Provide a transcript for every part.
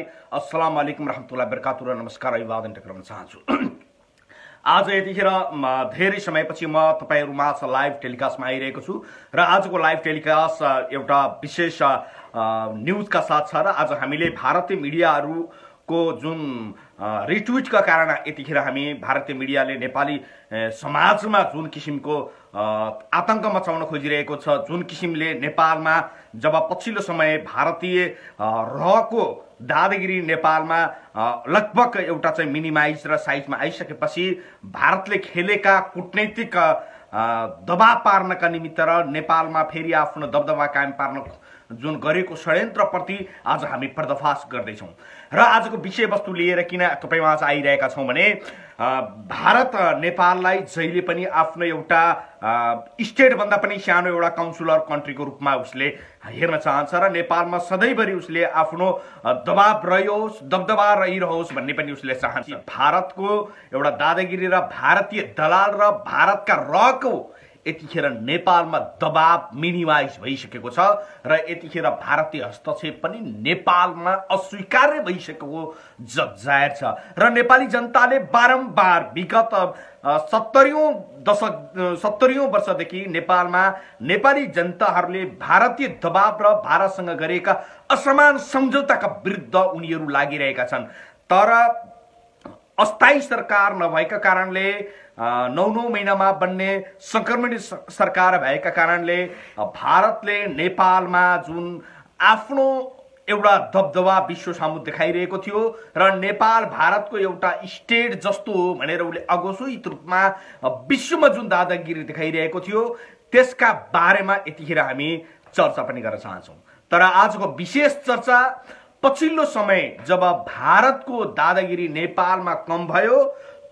अस्सलाम वालेकुम रहमतुल्लाहि बरकातुहु र नमस्कार अभिवादन टक्राउन चाहन्छु। आज यतिखेर धेरै समयपछि म तपाईहरुमाझ लाइभ टेलिकास्टमा आइरहेको छु र आजको लाइभ टेलिकास्ट एउटा विशेष न्यूजका साथ छ र आज हामीले भारतीय मिडियाहरुको जुन रिट्विटका कारण यतिखेर हामी भारतीय मिडियाले नेपाली समाजमा जुन किसिमको आतंक मचाउन खोजिरहेको छ, जुन किसिमले नेपालमा जब पछिल्लो समय भारतीय रहको दादागिरी नेपालमा लगभग एउटा चाहिँ मिनिमाइज र साइजमा आइसकेपछि भारतले खेलेका कूटनैतिक दबाव पार्नका निमित्त र नेपालमा फेरि आफ्नो दबदबा कायम पार्न जुन गरेको षड्यन्त्रप्रति आज हामी पर्दाफास गर्दैछौँ र आजको विषयवस्तु लिएर किन तपाईमाझ आइरहेका छौँ भने भारत नेपाललाई जहिले पनि आफ्नो एउटा स्टेट भन्दा पनि सानो एउटा काउन्सिलर कन्ट्रीको रूपमा उसले हेर्न चाहन्छ र नेपालमा सधैँभरि उसले आफ्नो दबाव रहोस्, दबदबा रहिरहोस् भन्ने पनि उसले चाहन्छ। भारतको एउटा दादागिरी र भारतीय दलाल र भारतका रहको यतिखेर नेपालमा दबाव मिनिमाइज भइसकेको छ र यतिखेर भारतीय हस्तक्षेप पनि नेपालमा अस्वीकार्य भइसकेको जगजाहेर छ र नेपाली जनताले बारम्बार विगत 70औं वर्षदेखि नेपालमा नेपाली जनताहरूले भारतीय दबाव र भारतसँग गरेका असमान सम्झौताका विरुद्ध उनीहरू लागिरहेका छन्। तर अस्थायी सरकार नभएका कारणले 9 महिनामा बन्ने संक्रमणित सरकार भएका कारणले भारतले नेपालमा जुन आफ्नो एउटा दबदबा विश्व सामु देखाइरहेको थियो र नेपाल भारतको एउटा स्टेट जस्तो हो भनेर उले अघोषित रूपमा विश्वमा जुन दादागिरी देखाइरहेको थियो त्यसका बारेमा यतिखेर हामी चर्चा पनि गर्न चाहन्छौँ। तर आजको विशेष चर्चा पछिल्लो समय जब भारतको दादागिरी नेपालमा कम भयो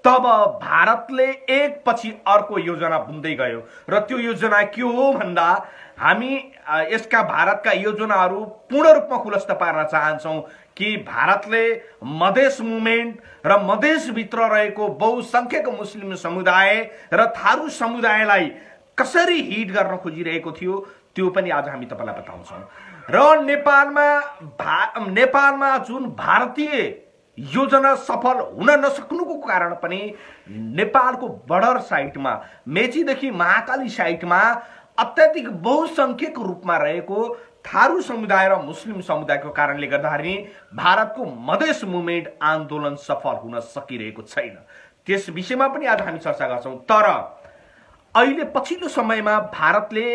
तब भारतले एकपछि अर्को योजना बुन्दै गयो र त्यो योजना के हो भन्दा हामी यसका भारतका योजनाहरू पूर्ण रूपमा खुलस्त पार्न चाहन्छौँ कि भारतले मधेस मुभमेन्ट र मधेसभित्र रहेको बहुसंख्यक मुस्लिम समुदाय र थारू समुदायलाई कसरी हिट गर्न खोजिरहेको थियो त्यो पनि आज हामी तपाईलाई बताउँछौँ। र नेपालमा जुन भारतीय योजना सफल हुन नसक्नुको कारण पनि नेपालको बर्डर साइटमा मेचीदेखि महाकाली साइटमा अत्याधिक बहुसंख्यक रूपमा रहेको थारू समुदाय र मुस्लिम समुदायको कारणले गर्दाखेरि भारतको मधेस मुभमेन्ट आन्दोलन सफल हुन सकिरहेको छैन। त्यस विषयमा पनि आज हामी चर्चा गर्छौँ। तर अहिले पछिल्लो समयमा भारतले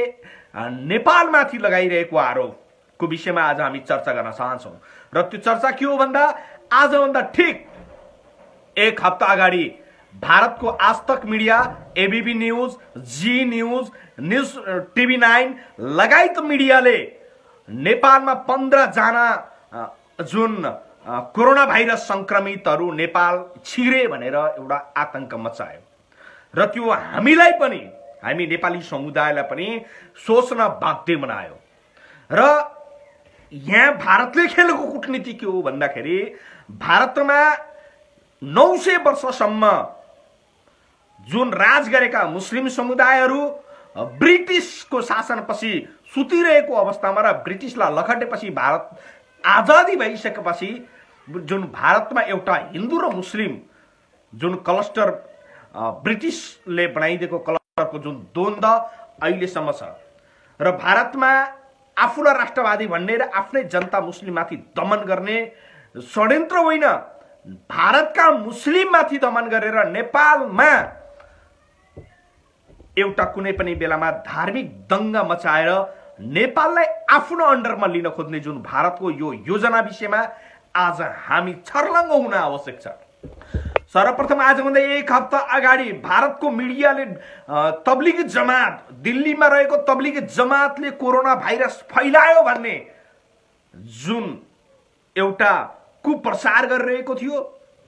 नेपालमाथि लगाइरहेको आरोपको विषयमा आज हामी चर्चा गर्न चाहन्छौँ र त्यो चर्चा के हो भन्दा आजभन्दा ठिक एक हप्ता अगाडि भारतको आजतक media, ABP news, Zee news, news TV9 लगायत मिडियाले नेपालमा 15 जना जुन कोरोना भाइरस संक्रमितहरू नेपाल छिरे भनेर एउटा आतंक मचायो र त्यो हामीलाई पनि, हामी नेपाली समुदायलाई पनि सोच्न बाध्य बनायो। र यहाँ भारतले खेलेको कूटनीति के हो भन्दाखेरि भारतमा 900 वर्षसम्म जुन राज गरेका मुस्लिम समुदायहरू ब्रिटिसको शासनपछि सुतिरहेको अवस्थामा र ब्रिटिसलाई लखटेपछि भारत आजादी भइसकेपछि जुन भारतमा एउटा हिन्दू र मुस्लिम जुन क्लस्टर ब्रिटिसले बनाइदिएको क्लस्टरको जुन द्वन्द अहिलेसम्म छ र भारतमा आफूलाई राष्ट्रवादी भन्ने र आफ्नै जनता मुस्लिममाथि दमन गर्ने षड्यन्त्र होइन, भारतका मुस्लिममाथि दमन गरेर नेपालमा एउटा कुनै पनि बेलामा धार्मिक दंगा मचाएर नेपाललाई आफ्नो अन्डरमा लिन खोज्ने जुन भारतको यो योजना विषयमा आज हामी छर्लङ्ग हुन आवश्यक छ। सर्वप्रथम आजभन्दा एक हप्ता अगाडि भारतको मिडियाले तब्लिगी जमात, दिल्लीमा रहेको तब्लिगी जमातले कोरोना भाइरस फैलायो भन्ने जुन एउटा कुप्रचार गरिरहेको थियो,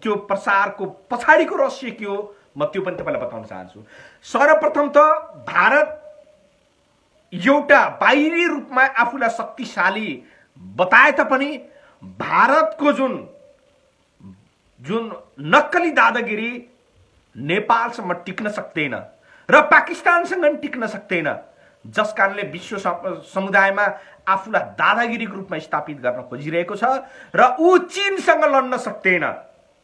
त्यो प्रचारको पछाडिको रहस्य के हो म त्यो पनि तपाईलाई बताउन चाहन्छु। सर्वप्रथम त भारत एउटा बाहिरी रूपमा आफूलाई शक्तिशाली बताए तापनि भारतको जुन नक्कली दादागिरी नेपालसम्म टिक्न सक्दैन र पाकिस्तानसँग टिक्न सक्दैन जस कारणले विश्व समुदायमा आफूलाई दादागिरीको रूपमा स्थापित गर्न खोजिरहेको छ र ऊ चीनसँग लड्न सक्दैन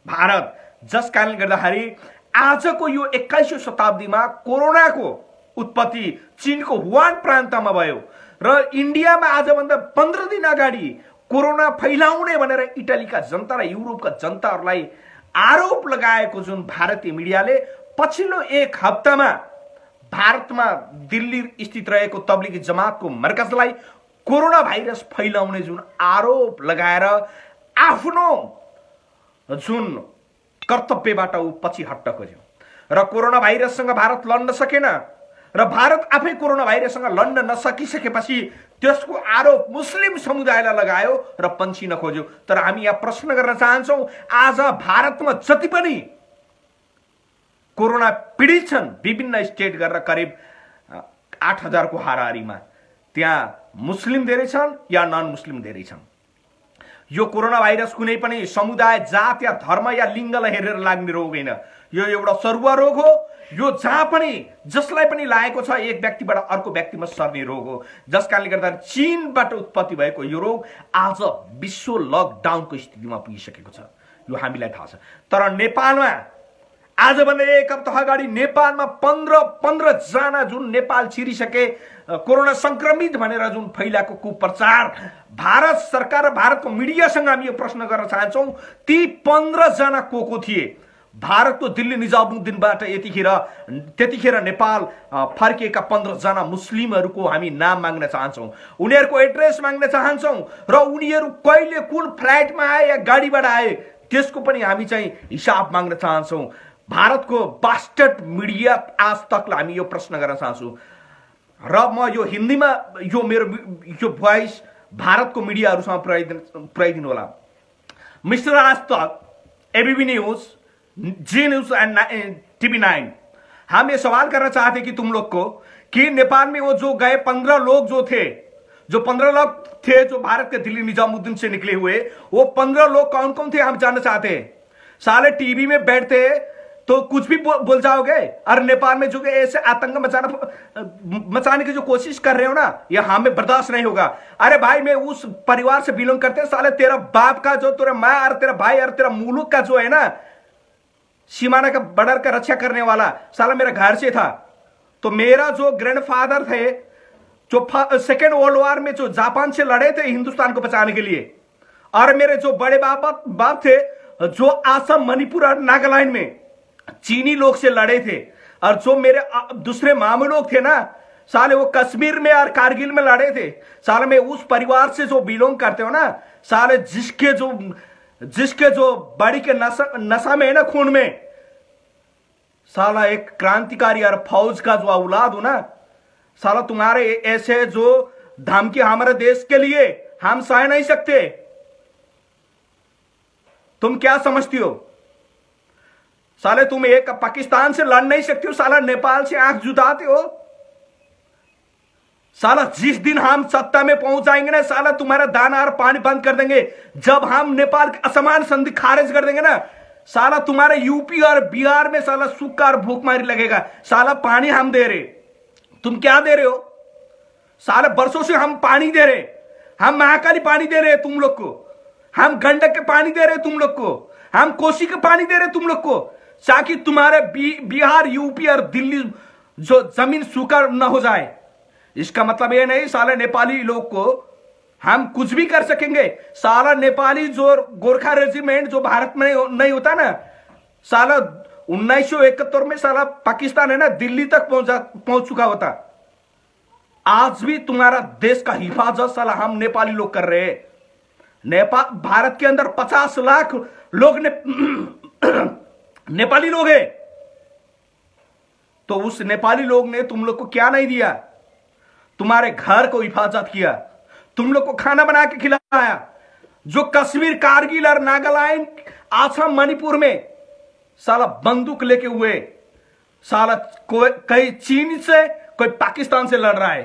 भारत। जस कारणले गर्दाखेरि आजको यो 21औं शताब्दीमा कोरोनाको उत्पत्ति चीनको वुहान प्रान्तमा भयो र इन्डियामा आजभन्दा 15 दिन अगाडि कोरोना फैलाउने भनेर इटालीका जनता र युरोपका जनताहरूलाई आरोप लगाएको जुन भारतीय मिडियाले पछिल्लो एक हप्तामा भारतमा दिल्ली स्थित रहेको तब्लिगी जमातको मर्कजलाई कोरोना भाइरस फैलाउने जुन आरोप लगाएर आफ्नो जुन कर्तव्यबाट ऊ पछि हट्न खोज्यो र कोरोना भाइरससँग भारत लड्न सकेन र भारत आफै कोरोना भाइरससँग लड्न नसकिसकेपछि त्यसको आरोप मुस्लिम समुदायलाई लगायो र पन्छिन खोज्यो। तर हामी यहाँ प्रश्न गर्न चाहन्छौं, आज भारतमा जति पनि कोरोना पीडित छन् विभिन्न स्टेट गरेर करिब 8000 को हाराहारीमा, त्यहाँ मुस्लिम धेरै छन् या नन मुस्लिम धेरै छन्। यो कोरोना भाइरस कुनै पनि समुदाय, जात या धर्म या लिङ्गलाई हेरेर लाग्ने रोग होइन। यो एउटा सरुवा रोग हो। यो जहाँ पनि जसलाई पनि लागेको छ एक व्यक्तिबाट अर्को व्यक्तिमा सर्ने रोग हो। जस कारणले गर्दा चीनबाट उत्पत्ति भएको यो रोग आज विश्व लकडाउनको स्थितिमा पुगिसकेको छ, यो हामीलाई थाहा छ। तर नेपालमा आजभन्दा एक हप्ता अगाडि नेपालमा 15 जना जुन नेपाल छिरिसके कोरोना संक्रमित भनेर जुन फैलाएको कुप्रचार, भारत सरकार र भारतको मिडियासँग हामी यो प्रश्न गर्न चाहन्छौं, ती 15 जना को थिए? भारतको दिल्ली निजामुद्दिनबाट त्यतिखेर नेपाल फर्किएका 15 जना मुस्लिमहरूको हामी नाम माग्न चाहन्छौं, उनीहरूको एड्रेस माग्न चाहन्छौं र उनीहरू कहिले कुन फ्लाइटमा आए या गाडीबाट आए त्यसको पनि हामी चाहिँ हिसाब माग्न चाहन्छौं। भारतको बास्टर्ड मिडिया आज तकलाई हामी यो प्रश्न गर्न चाहन्छौं र म यो हिन्दीमा यो मेरो यो भोइस भारतको मिडियाहरुसँग पुर्याइदिनु होला। Mister Aaj Tak, ABP news, Zee news and TV9, हम ये सवाल करना चाहते कि तुम लोग को कि नेपाल में वो जो गए 15 लोग जो थे, जो 15 लोग थे जो भारत के दिल्ली निजामुद्दीन से निकले हुए, वो 15 लोग कौन कौन थे हम जानना चाहते हैं। साले टीवी में बैठते तो कुछ भी बोल जाओगे और नेपाल में जो ऐसे आतंक मचाने की जो कोशिश कर रहे हो ना, ये हमें बर्दाश्त नहीं होगा। अरे भाई, मैं उस परिवार से बिलोंग करते हैं। साले तेरा बाप का जो, तेरा माँ और तेरा भाई और तेरा मुल्क का जो है ना सीमाना का बॉर्डर का रक्षा करने वाला, साला मेरा घर से था। तो मेरा जो ग्रैंडफादर थे जो सेकेंड वर्ल्ड वॉर में जो जापान से लड़े थे हिंदुस्तान को बचाने के लिए, और मेरे जो बड़े बाप थे जो आसाम, मणिपुर और नागालैंड में चीनी लोग से लड़े थे, और जो मेरे दूसरे मामू लोग थे ना साले वो कश्मीर में और कारगिल में लड़े थे। साले मैं उस परिवार से जो बिलोंग करते हो ना साले, जिसके जो बड़ी के नशा में है ना, खून में, साला एक क्रांतिकारी और फौज का जो औलाद हो ना साला, तुम्हारे ऐसे जो धमकी हमारे देश के लिए हम सह नहीं सकते। तुम क्या समझती हो साले? तुम एक पाकिस्तान से लड़ नहीं सकते हो साला, नेपाल से आंख जुटाते हो साला। जिस दिन हम सत्ता में पहुंच जाएंगे ना साला, तुम्हारा दाना और पानी बंद कर देंगे। जब हम नेपाल के असमान संधि खारिज कर देंगे ना साला, तुम्हारे यूपी और बिहार में साला सूखा और भूखमारी लगेगा। साला पानी हम दे रहे, तुम क्या दे रहे हो साला? बरसों से हम पानी दे रहे, हम महाकाली पानी दे रहे हैं तुम लोग को, हम गंडक के पानी दे रहे हैं तुम लोग को, हम कोसी के पानी दे रहे हैं तुम लोग को, ताकि तुम्हारे बिहार, यूपी और दिल्ली जो जमीन सूखा न हो जाए। इसका मतलब ये नहीं साले नेपाली लोग को हम कुछ भी कर सकेंगे। साला नेपाली जो गोरखा रेजिमेंट जो भारत में नहीं होता ना साला, 1971 में साला पाकिस्तान है ना दिल्ली तक पहुंच चुका होता। आज भी तुम्हारा देश का हिफाजत साला हम नेपाली लोग कर रहे हैं। नेपाल, भारत के अंदर 50 लाख लोग नेपाली लोग हैं, तो उस नेपाली लोग ने तुम लोग को क्या नहीं दिया? तुम्हारे घर को हिफाजत किया, तुम लोग को खाना बना के खिलाया। जो कश्मीर, कारगिल और नागालैंड, आसाम, मणिपुर में साला बंदूक लेके हुए साला, कोई चीन से, कोई पाकिस्तान से लड़ रहा है,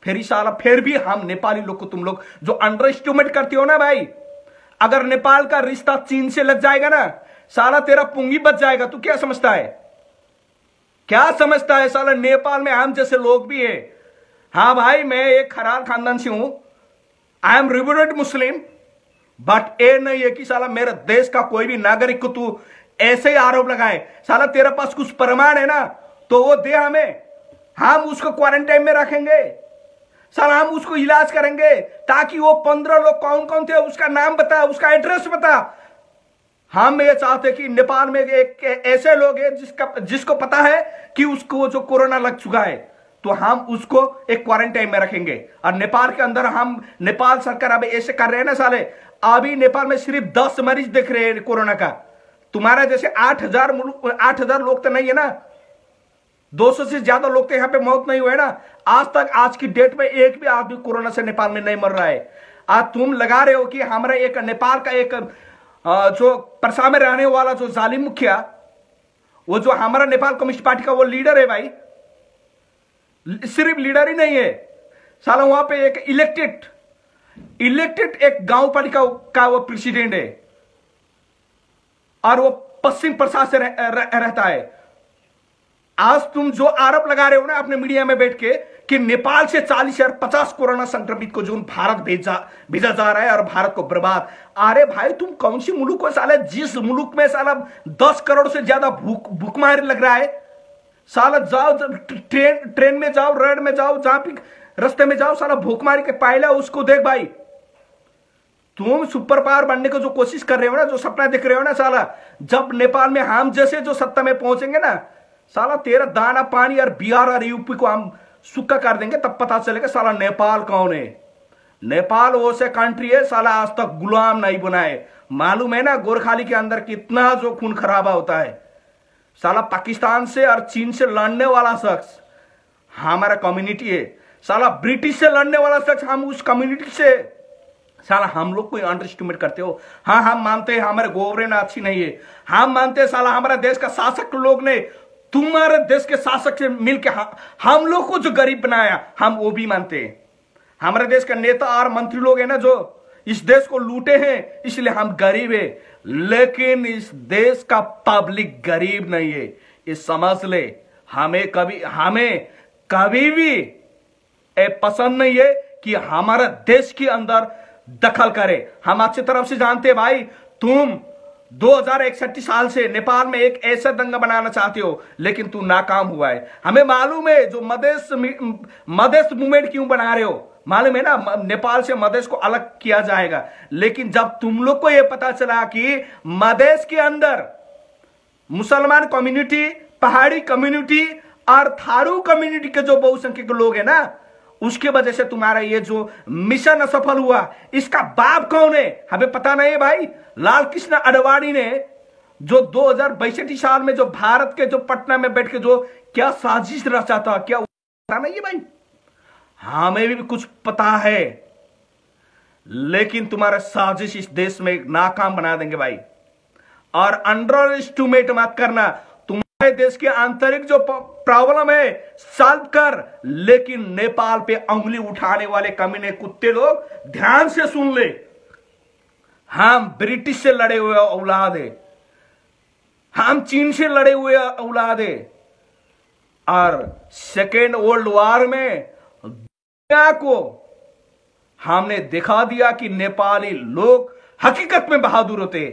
फिर भी हम नेपाली लोग को तुम लोग जो अंडर एस्टिमेट करते हो ना भाई, अगर नेपाल का रिश्ता चीन से लग जाएगा ना साला, तेरा पुंगी बच जाएगा। तू क्या समझता है? क्या समझता है साला? नेपाल में हम जैसे लोग भी है, हाँ भाई, मैं एक खराल खानदान से हूं, I am revered Muslim, but ये नहीं है कि साला मेरे देश का कोई भी नागरिक को तू ऐसे ही आरोप लगाए। साला तेरे पास कुछ प्रमाण है ना तो वो दे हमें, हम उसको क्वारंटाइन में रखेंगे। साला हम उसको इलाज करेंगे, ताकि वो 15 लोग कौन कौन थे उसका नाम बता, उसका एड्रेस बता। हम ये चाहते कि नेपाल में एक ऐसे लोग हैं जिसको पता है कि उसको जो कोरोना लग चुका है, तो हम उसको एक क्वारंटाइन में रखेंगे। और नेपाल के अंदर हम, नेपाल सरकार अभी ऐसे कर रहे हैं ना साले, अभी नेपाल में सिर्फ 10 मरीज देख रहे हैं कोरोना का। तुम्हारा जैसे 8,000 लोग तो नहीं है ना, 200 से ज्यादा लोग तो यहां पे मौत नहीं हुए ना आज तक। आज की डेट में एक भी आदमी कोरोना से नेपाल में नहीं मर रहा है। आज तुम लगा रहे हो कि हमारा एक नेपाल का एक जो परसा में रहने वाला जो जालिम मुखिया, वो जो हमारा नेपाल कम्युनिस्ट पार्टी का वो लीडर है भाई, सिर्फ लीडर ही नहीं है साला, वहां पे एक इलेक्टेड एक गांव पालिका का वो प्रेसिडेंट है, और वो पश्चिम प्रसाद से रहता है। आज तुम जो आरोप लगा रहे हो ना अपने मीडिया में बैठ के कि नेपाल से 40 या 50 कोरोना संक्रमित को जो भारत भेजा जा रहा है और भारत को बर्बाद। अरे भाई, तुम कौन सी मुल्क को साला, जिस मुल्क में साला 10 करोड़ से ज्यादा भूखमारी लग रहा है, साला जाओ ट्रेन में जाओ, रेड में जाओ, जहां भी रास्ते में जाओ, साला भूखमारी के पहले उसको देख भाई। तुम सुपर पावर बनने को जो कोशिश कर रहे हो ना, जो सपना देख रहे हो ना साला, जब नेपाल में हम जैसे जो सत्ता में पहुंचेंगे ना साला, तेरा दाना पानी और बिहार और यूपी को हम सूखा कर देंगे, तब पता चलेगा साला नेपाल कौन है। नेपाल वो से कंट्री है साला, आज तक गुलाम नहीं बनाए। मालूम है ना गोरखाली के अंदर कितना जो खून खराबा होता है। साला पाकिस्तान से और चीन से लड़ने वाला शख्स हमारा कम्युनिटी है, साला ब्रिटिश से लड़ने वाला शख्स हम उस कम्युनिटी से, साला हम लोग को अंडर एस्टिमेट करते हो। हाँ, हम मानते हैं हमारे गवर्नमेंट अच्छी नहीं है, हम मानते हैं साला हमारे देश का शासक लोग ने तुम्हारे देश के शासक से मिलकर हम लोग को जो गरीब बनाया, हम वो भी मानते हैं। हमारे देश का नेता और मंत्री लोग हैं ना जो इस देश को लूटे हैं, इसलिए हम गरीब है, लेकिन इस देश का पब्लिक गरीब नहीं है, ये समझ ले। हमें कभी भी पसंद नहीं है कि हमारा देश के अंदर दखल करे। हम अच्छी तरफ से जानते हैं भाई, तुम 2061 साल से नेपाल में एक ऐसा दंगा बनाना चाहते हो, लेकिन तू नाकाम हुआ है। हमें मालूम है जो मधेश मूवमेंट क्यों बना रहे हो, मालूम है ना, नेपाल से मधेश को अलग किया जाएगा। लेकिन जब तुम लोग को यह पता चला कि मधेश के अंदर मुसलमान कम्युनिटी, पहाड़ी कम्युनिटी और थारू कम्युनिटी के जो बहुसंख्यक लोग हैं ना, उसके वजह से तुम्हारा ये जो मिशन असफल हुआ, इसका बाप कौन है हमें पता नहीं है भाई। लाल कृष्ण आडवाणी ने जो 2062 साल में जो भारत के जो पटना में बैठ के जो क्या साजिश रचा था, क्या पता नहीं है भाई। हमें भी कुछ पता है, लेकिन तुम्हारा साजिश इस देश में नाकाम बना देंगे भाई। और अंडर एस्टिमेट मत करना, तुम्हारे देश के आंतरिक जो प्रॉब्लम है सॉल्व कर, लेकिन नेपाल पे उंगली उठाने वाले कमीने कुत्ते लोग ध्यान से सुन ले। हम ब्रिटिश से लड़े हुए औलाद है, हम चीन से लड़े हुए औलाद है, और सेकेंड वर्ल्ड वॉर में दुनिया को हमने दिखा दिया कि नेपाली लोग हकीकत में बहादुर होते।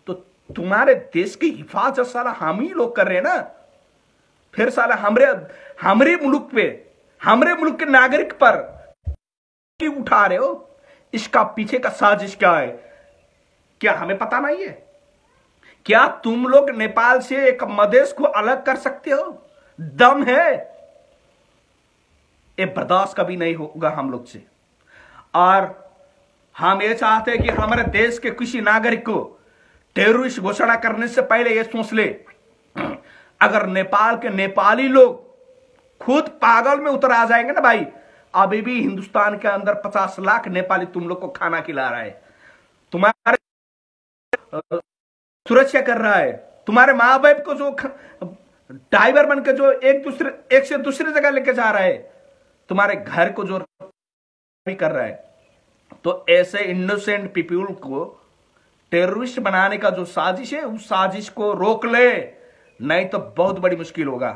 तो तुम्हारे देश की हिफाजत साला हम ही लोग कर रहे हैं ना, फिर साला हमरे मुल्क पे, हमरे मुल्क के नागरिक पर उठा रहे हो। इसका पीछे का साजिश क्या है, क्या हमें पता नहीं है? क्या तुम लोग नेपाल से एक मधेश को अलग कर सकते हो? दम है? ये बर्दाश्त कभी नहीं होगा हम लोग से। और हम ये चाहते हैं कि हमारे देश के किसी नागरिक को टेररिस्ट घोषणा करने से पहले ये सोच ले, अगर नेपाल के नेपाली लोग खुद पागल में उतर आ जाएंगे ना भाई, अभी भी हिंदुस्तान के अंदर 50 लाख नेपाली तुम लोग को खाना खिला रहा है, तुम्हारे सुरक्षा कर रहा है, तुम्हारे माँ बाप को जो ड्राइवर बनकर जो एक से दूसरी जगह लेके जा रहा है, तुम्हारे घर को जो भी कर रहा है। तो ऐसे इनोसेंट पीपल को टेररिस्ट बनाने का जो साजिश है, उस साजिश को रोक ले, नहीं तो बहुत बड़ी मुश्किल होगा।